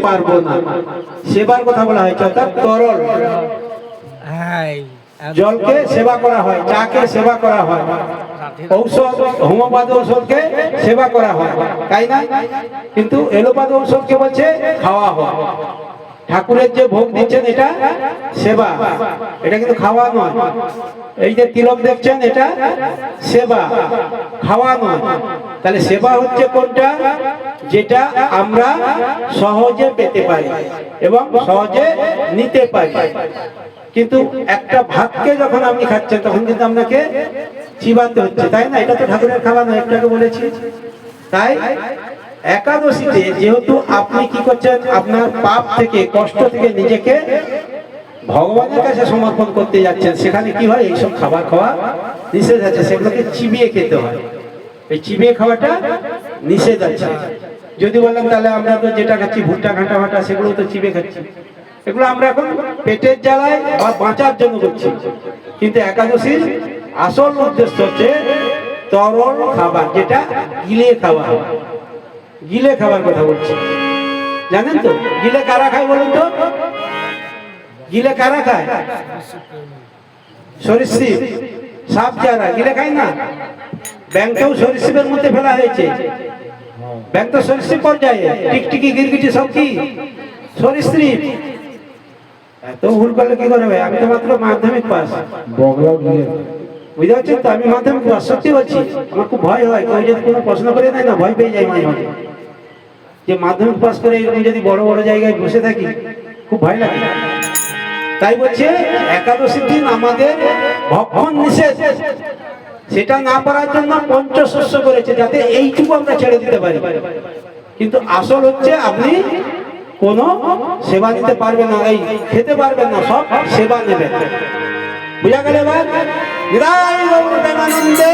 পারবো না, সেবার কথা বলা হয়েছে। অর্থাৎ তরল জলকে সেবা করা হয়, চাকে সেবা করা হয়, ঔষধ হোমিওপ্যাথ ঔষধকে সেবা করা হয়, তাই না? কিন্তু এলোপ্যাথ ঔষধকে বলছে খাওয়া হয়। ঠাকুরের যে ভোগ দিচ্ছেন এটা সেবা, এটা কিন্তু খাওয়া নয়। এই যে তিলক দেখছেন এটা সেবা, খাওয়া নয়। তাহলে সেবা হচ্ছে কোনটা? যেটা আমরা সহজে পেতে পারি এবং সহজে নিতে পারি। কিন্তু একটা ভাতকে যখন আপনি খাচ্ছেন তখন কিন্তু আপনাকে চিবাতে হচ্ছে, তাই না? এটা তো ঠাকুরের খাওয়া নয়, একটাকে বলেছি। তাই একাদশীতে যেহেতু আপনি কি করছেন, আপনার পাপ থেকে, কষ্ট থেকে নিজেকে ভগবানের কাছে সমর্পণ করতে যাচ্ছেন, সেখানে কি হয়, এইসব খাবার খাওয়া নিষেধ আছে, সেগুলোকে চিবিয়ে খেতে হয়। এই চিবিয়ে খাওয়াটা নিষেধ আছে। যদি বললাম তাহলে আমরা তো যেটা খাচ্ছি ভুট্টা ঘাঁটা ভাটা, সেগুলো তো চিবিয়ে খাচ্ছি, এগুলো আমরা এখন পেটের জ্বালায় বা বাঁচার জন্য করছি। কিন্তু একাদশীর আসল উদ্দেশ্য হচ্ছে তরল খাবার, যেটা গিলে খাওয়া হয়। গিলে খাবার কথা বলছি, জানেন তো? গিলে কারা খায় বলুন তো? গিলে কারা খায়? সরীসৃপ, সাপ যারা গিলে খায় না। ব্যাংকেও সরীসৃপের মধ্যে ফেলা হয়েছে। ব্যাংক তো সরীসৃপ পর্যায়ে, টিকটিকি গিরগিটি সব কি সরীসৃপ। এত ভুল করলে কি করে ভাই? আমি তো মাত্র মাধ্যমিক পাস, বুঝতে পারছেন তো? আমি মাধ্যমিক পাস, সত্যি বলছি। আমার খুব ভয় হয়, কেউ যদি কোনো প্রশ্ন করে দেয় না, ভয় পেয়ে যায় মাঝে মাঝে, যে মাধ্যমিক পাস করে এরকম যদি বড় বড় জায়গায় বসে থাকি, খুব ভয় লাগে। তাই বলছে একাদশীর দিন আমাদের ভক্ষণ নিষেধ, সেটা না করার জন্য পঞ্চশস্য করেছে, যাতে এইটুকু আমরা ছেড়ে দিতে পারি। কিন্তু আসল হচ্ছে আপনি কোনো সেবা নিতে পারবেন না, এই খেতে পারবেন না, সব সেবা নেবেন। বুঝা গেল এবার? বিদায় গৌর প্রেমানন্দে।